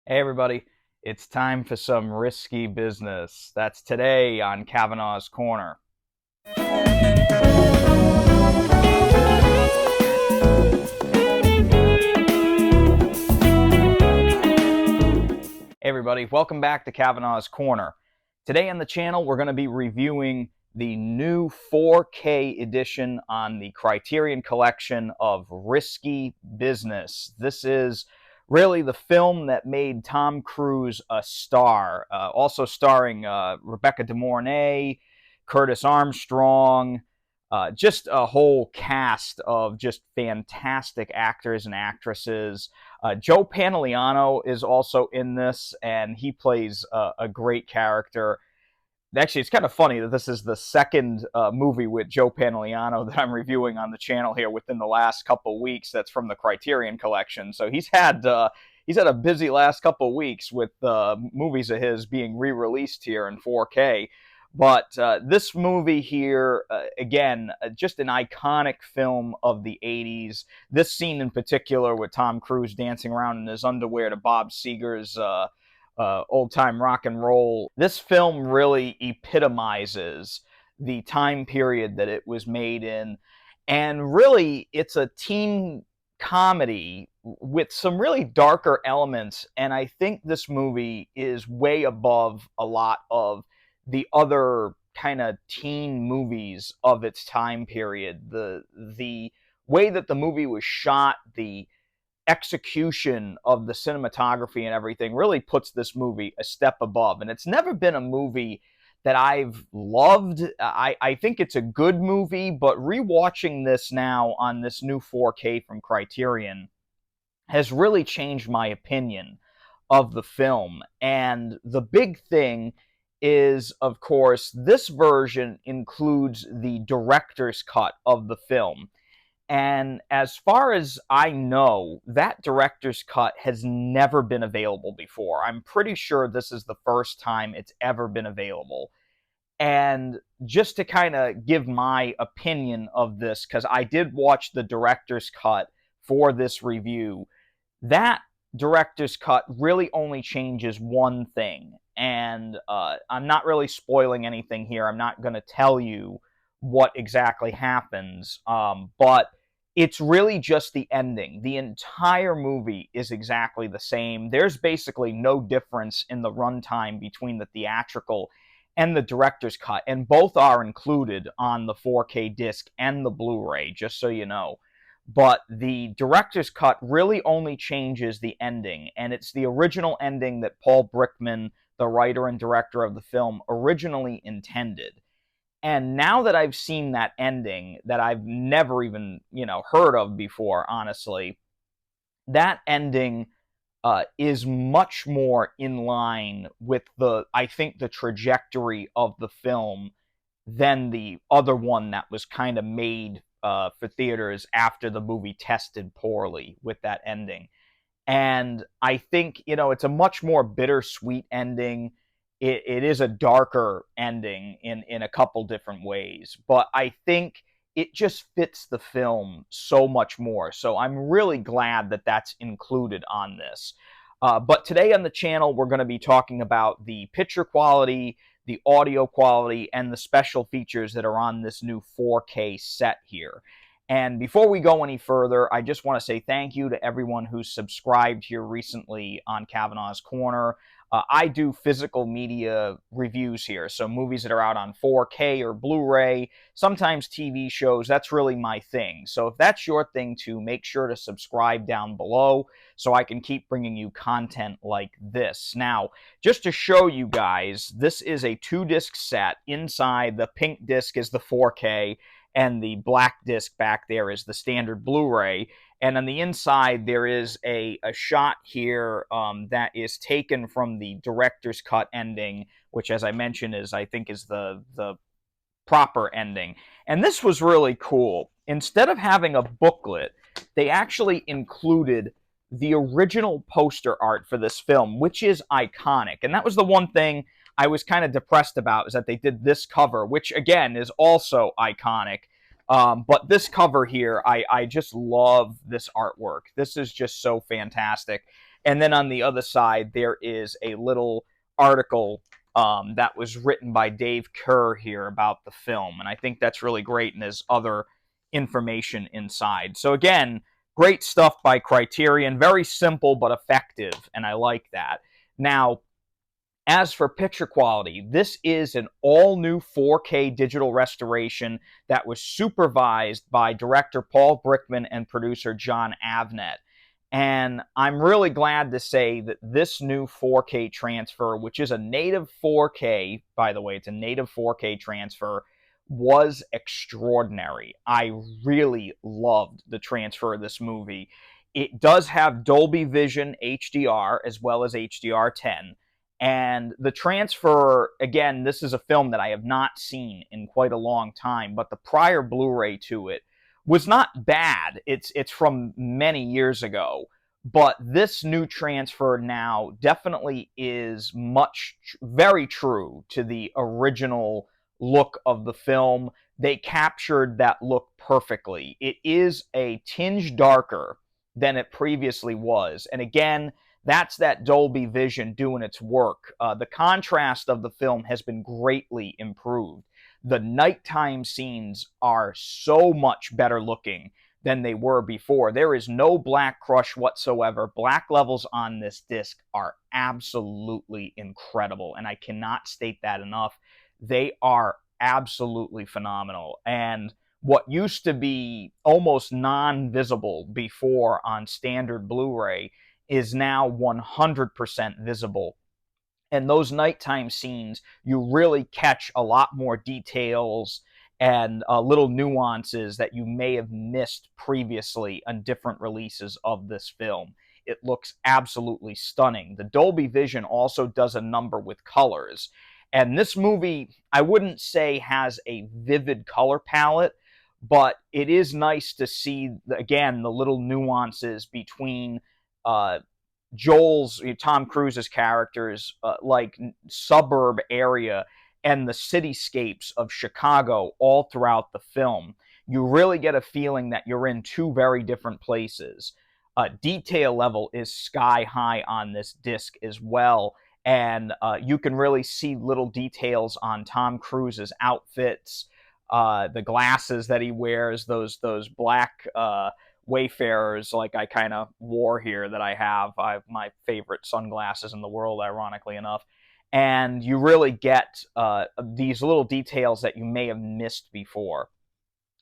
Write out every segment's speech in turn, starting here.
Hey everybody, it's time for some risky business. That's today on Kavanaugh's Corner. Hey everybody, welcome back to Kavanaugh's Corner. Today on the channel we're going to be reviewing the new 4K edition on the Criterion collection of Risky Business. This is really the film that made Tom Cruise a star. Also starring Rebecca De Mornay, Curtis Armstrong, just a whole cast of just fantastic actors and actresses. Joe Pantoliano is also in this, and he plays a great character. Actually, it's kind of funny that this is the second movie with Joe Pantoliano that I'm reviewing on the channel here within the last couple weeks. That's from the Criterion collection. So he's had a busy last couple weeks with movies of his being re-released here in 4K. But this movie here, again, just an iconic film of the 80s. This scene in particular with Tom Cruise dancing around in his underwear to Bob Seger's old-time rock and roll. This film really epitomizes the time period that it was made in. And really, it's a teen comedy with some really darker elements. And I think this movie is way above a lot of the other kind of teen movies of its time period. The way that the movie was shot, the execution of the cinematography and everything really puts this movie a step above. And it's never been a movie that I've loved. I think it's a good movie, but rewatching this now on this new 4K from Criterion has really changed my opinion of the film. And the big thing is, of course, this version includes the director's cut of the film. And as far as I know, that director's cut has never been available before. I'm pretty sure this is the first time it's ever been available. And just to kind of give my opinion of this, because I did watch the director's cut for this review, that director's cut really only changes one thing. And I'm not really spoiling anything here. I'm not going to tell you what exactly happens. But it's really just the ending. The entire movie is exactly the same. There's basically no difference in the runtime between the theatrical and the director's cut, and both are included on the 4K disc and the Blu-ray, just so you know. But the director's cut really only changes the ending, and it's the original ending that Paul Brickman, the writer and director of the film, originally intended. And now that I've seen that ending that I've never even, heard of before, honestly, that ending is much more in line with I think, the trajectory of the film than the other one that was kind of made for theaters after the movie tested poorly with that ending. And I think, it's a much more bittersweet ending. It is a darker ending in a couple different ways, but I think it just fits the film so much more. So I'm really glad that that's included on this. But today on the channel, we're going to be talking about the picture quality, the audio quality, and the special features that are on this new 4K set here. And before we go any further, I just want to say thank you to everyone who's subscribed here recently on Kavanaugh's Corner. I do physical media reviews here, so movies that are out on 4K or Blu-ray, sometimes TV shows. That's really my thing. So if that's your thing too, make sure to subscribe down below so I can keep bringing you content like this. Now, just to show you guys, this is a 2-disc set. Inside, the pink disc is the 4K, and the black disc back there is the standard Blu-ray. And on the inside, there is a shot here that is taken from the director's cut ending, which, as I mentioned, I think is the proper ending. And this was really cool. Instead of having a booklet, they actually included the original poster art for this film, which is iconic. And that was the one thing I was kind of depressed about, is that they did this cover, which, again, is also iconic. But this cover here, I just love this artwork. This is just so fantastic. And then on the other side, there is a little article that was written by Dave Kerr here about the film. And I think that's really great. And there's other information inside. So again, great stuff by Criterion. Very simple but effective. And I like that. Now, as for picture quality, this is an all-new 4K digital restoration that was supervised by director Paul Brickman and producer John Avnet. And I'm really glad to say that this new 4K transfer, which is a native 4K, by the way, it's a native 4K transfer, was extraordinary. I really loved the transfer of this movie. It does have Dolby Vision HDR as well as HDR10. And the transfer, again, this is a film that I have not seen in quite a long time, but the prior Blu-ray to it was not bad. It's from many years ago, but this new transfer now definitely is very true to the original look of the film. They captured that look perfectly. It is a tinge darker than it previously was. And again, that's that Dolby Vision doing its work. The contrast of the film has been greatly improved. The nighttime scenes are so much better looking than they were before. There is no black crush whatsoever. Black levels on this disc are absolutely incredible, and I cannot state that enough. They are absolutely phenomenal. And what used to be almost non-visible before on standard Blu-ray is now 100% visible. And those nighttime scenes, you really catch a lot more details and little nuances that you may have missed previously on different releases of this film. It looks absolutely stunning. The Dolby Vision also does a number with colors. And this movie, I wouldn't say has a vivid color palette, but it is nice to see, again, the little nuances between Tom Cruise's character's like suburb area and the cityscapes of Chicago all throughout the film. You really get a feeling that you're in two very different places. Detail level is sky high on this disc as well, and you can really see little details on Tom Cruise's outfits, the glasses that he wears, those black Wayfarers like I kind of wore here that I have. I have my favorite sunglasses in the world, ironically enough. And you really get these little details that you may have missed before.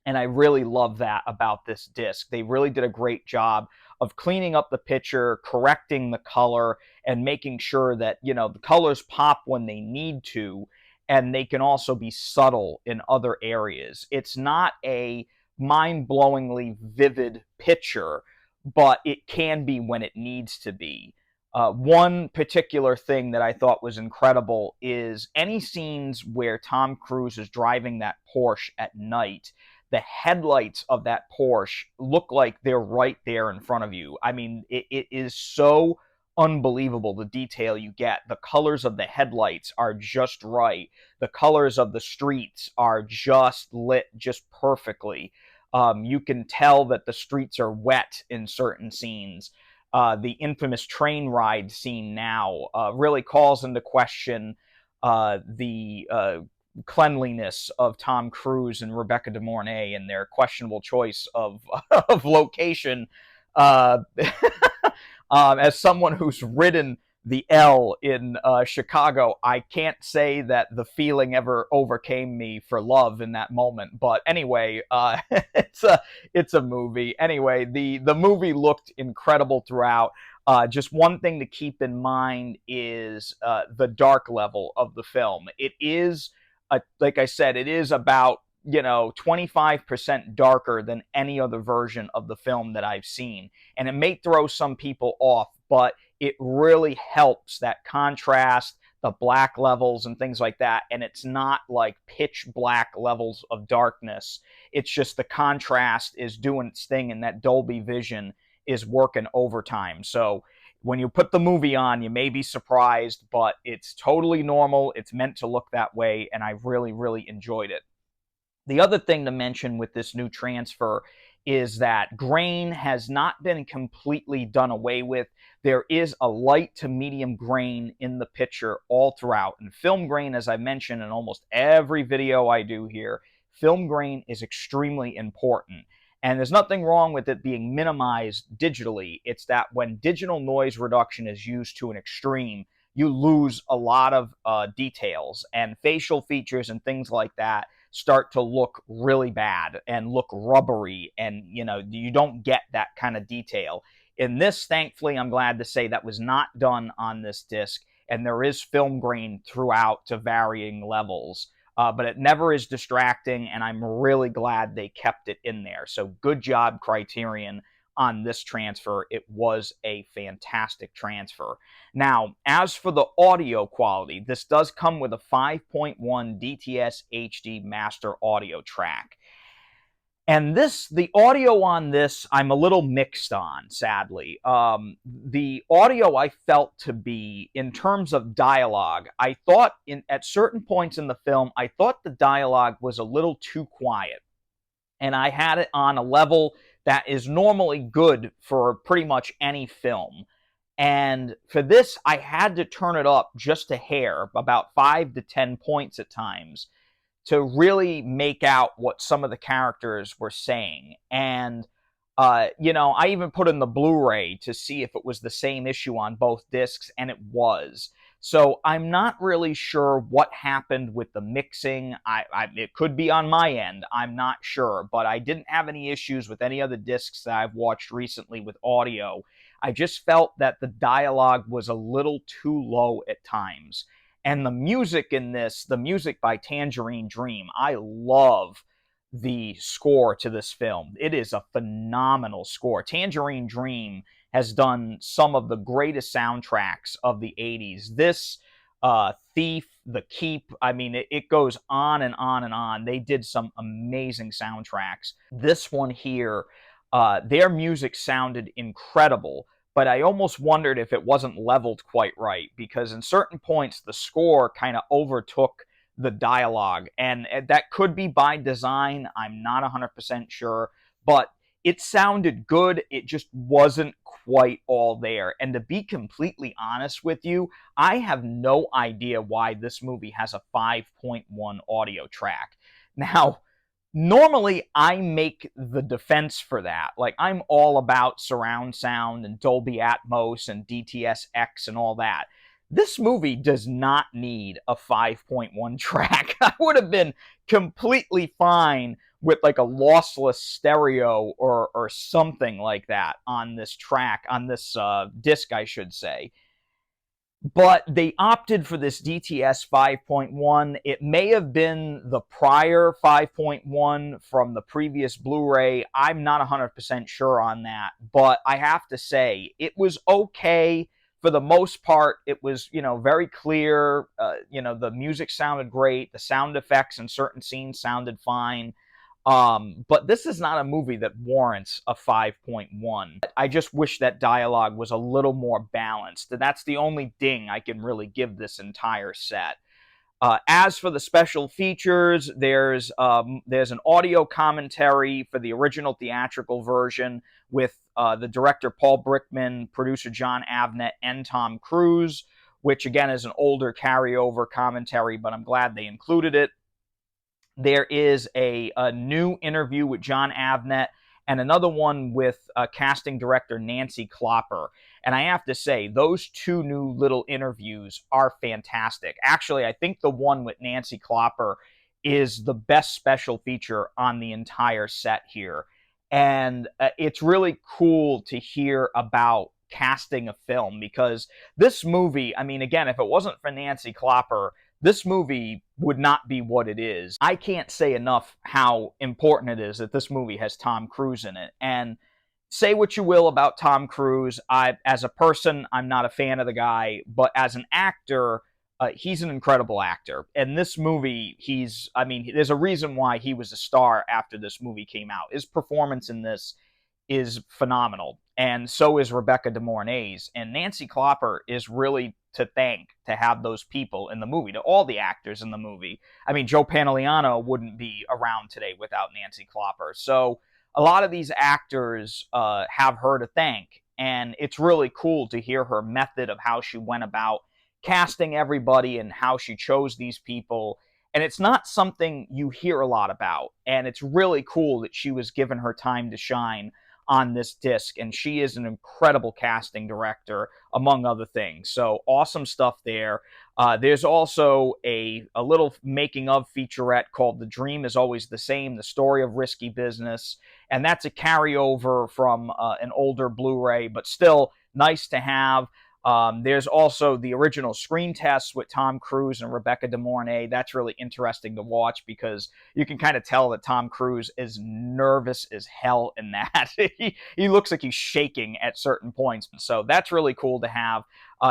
And I really love that about this disc. They really did a great job of cleaning up the picture, correcting the color, and making sure that, you know, the colors pop when they need to, and they can also be subtle in other areas. It's not a mind-blowingly vivid picture, but it can be when it needs to be. One particular thing that I thought was incredible is any scenes where Tom Cruise is driving that Porsche at night, the headlights of that Porsche look like they're right there in front of you. I mean, it is so unbelievable the detail you get. The colors of the headlights are just right. The colors of the streets are just lit just perfectly. You can tell that the streets are wet in certain scenes. The infamous train ride scene now really calls into question the cleanliness of Tom Cruise and Rebecca De Mornay and their questionable choice of, of location. As someone who's ridden the L in Chicago, I can't say that the feeling ever overcame me for love in that moment. But anyway, it's a movie. Anyway, the movie looked incredible throughout. Just one thing to keep in mind is the dark level of the film. It is, like I said, it is about 25% darker than any other version of the film that I've seen. And it may throw some people off, but it really helps that contrast, the black levels and things like that. And it's not like pitch black levels of darkness. It's just the contrast is doing its thing, and that Dolby Vision is working overtime. So when you put the movie on, you may be surprised, but it's totally normal. It's meant to look that way, and I really, really enjoyed it. The other thing to mention with this new transfer is that grain has not been completely done away with. There is a light to medium grain in the picture all throughout. And film grain, as I mentioned in almost every video I do here, film grain is extremely important. And there's nothing wrong with it being minimized digitally. It's that when digital noise reduction is used to an extreme, you lose a lot of details, and facial features and things like that start to look really bad and look rubbery, and you don't get that kind of detail. In this, thankfully, I'm glad to say that was not done on this disc, and there is film grain throughout to varying levels. But it never is distracting, and I'm really glad they kept it in there. So good job, Criterion, on this transfer. It was a fantastic transfer. Now, as for the audio quality, this does come with a 5.1 DTS HD master audio track. And the audio on this, I'm a little mixed on, sadly. The audio I felt to be, in terms of dialogue, I thought at certain points in the film, I thought the dialogue was a little too quiet. And I had it on a level that is normally good for pretty much any film. And for this, I had to turn it up just a hair, about 5 to 10 points at times, to really make out what some of the characters were saying. And, I even put in the Blu-ray to see if it was the same issue on both discs, and it was. So I'm not really sure what happened with the mixing. It could be on my end. I'm not sure. But I didn't have any issues with any other discs that I've watched recently with audio. I just felt that the dialogue was a little too low at times. And the music in this, the music by Tangerine Dream, I love the score to this film. It is a phenomenal score. Tangerine Dream has done some of the greatest soundtracks of the 80s. This, Thief, The Keep, I mean, it goes on and on and on. They did some amazing soundtracks. This one here, their music sounded incredible, but I almost wondered if it wasn't leveled quite right, because in certain points the score kind of overtook the dialogue, and that could be by design. I'm not 100% sure, but it sounded good. It just wasn't quite all there. And to be completely honest with you, I have no idea why this movie has a 5.1 audio track. Now, normally I make the defense for that. Like, I'm all about surround sound and Dolby Atmos and DTS-X and all that. This movie does not need a 5.1 track. I would have been completely fine with like a lossless stereo or something like that on this track, on this disc, I should say. But they opted for this DTS 5.1. It may have been the prior 5.1 from the previous Blu-ray. I'm not 100% sure on that. But I have to say, it was okay for the most part. It was, very clear. The music sounded great. The sound effects in certain scenes sounded fine. But this is not a movie that warrants a 5.1. I just wish that dialogue was a little more balanced. That's the only ding I can really give this entire set. As for the special features, there's an audio commentary for the original theatrical version with the director Paul Brickman, producer John Avnet, and Tom Cruise, which again is an older carryover commentary, but I'm glad they included it. There is a new interview with John Avnet and another one with casting director Nancy Klopper. And I have to say, those two new little interviews are fantastic. Actually, I think the one with Nancy Klopper is the best special feature on the entire set here. And it's really cool to hear about casting a film, because this movie, I mean, again, if it wasn't for Nancy Klopper, this movie would not be what it is. I can't say enough how important it is that this movie has Tom Cruise in it. And say what you will about Tom Cruise, as a person, I'm not a fan of the guy, but as an actor, he's an incredible actor. And this movie, there's a reason why he was a star after this movie came out. His performance in this is phenomenal, and so is Rebecca De Mornay's. And Nancy Klopper is really to thank to have those people in the movie, to all the actors in the movie. I mean, Joe Pantoliano wouldn't be around today without Nancy Klopper. So a lot of these actors have her to thank. And it's really cool to hear her method of how she went about casting everybody and how she chose these people. And it's not something you hear a lot about. And it's really cool that she was given her time to shine on this disc. And she is an incredible casting director, among other things. So awesome stuff there. There's also a little making of featurette called The Dream is Always the Same, the story of risky business. And that's a carryover from an older Blu-ray, but still nice to have. There's also the original screen tests with Tom Cruise and Rebecca De Mornay. That's really interesting to watch because you can kind of tell that Tom Cruise is nervous as hell in that. he looks like he's shaking at certain points. So that's really cool to have.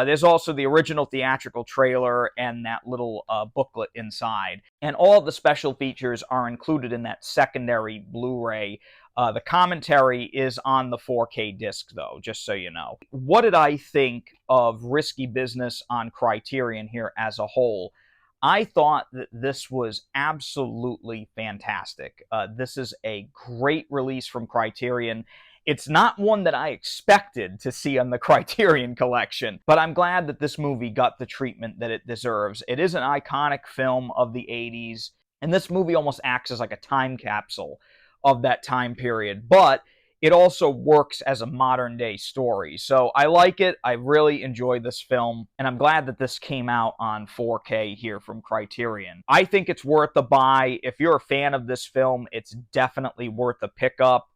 There's also the original theatrical trailer and that little booklet inside. And all of the special features are included in that secondary Blu-ray. The commentary is on the 4K disc, though, just so you know. What did I think of Risky Business on Criterion here as a whole? I thought that this was absolutely fantastic. This is a great release from Criterion. It's not one that I expected to see on the Criterion collection, but I'm glad that this movie got the treatment that it deserves. It is an iconic film of the 80s, and this movie almost acts as like a time capsule of that time period, but it also works as a modern day story. So I like it. I really enjoy this film, and I'm glad that this came out on 4K here from Criterion. I think it's worth a buy. If you're a fan of this film, it's definitely worth a pickup.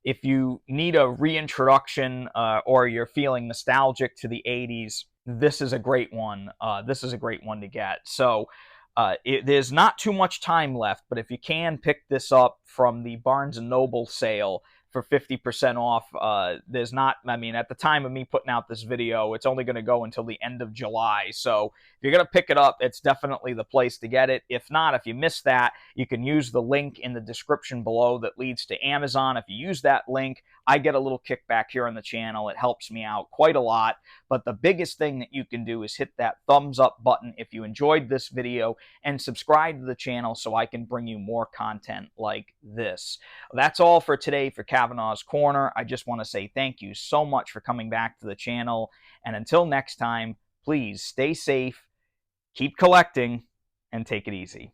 If you need a reintroduction or you're feeling nostalgic to the 80s, this is a great one. This is a great one to get. So there's not too much time left, but if you can pick this up from the Barnes & Noble sale for 50% off, there's not, I mean, at the time of me putting out this video, it's only going to go until the end of July. So if you're going to pick it up, it's definitely the place to get it. If not, if you missed that, you can use the link in the description below that leads to Amazon. If you use that link, I get a little kickback here on the channel. It helps me out quite a lot. But the biggest thing that you can do is hit that thumbs up button if you enjoyed this video and subscribe to the channel so I can bring you more content like this. That's all for today for Kavanaugh's Corner. I just want to say thank you so much for coming back to the channel. And until next time, please stay safe, keep collecting, and take it easy.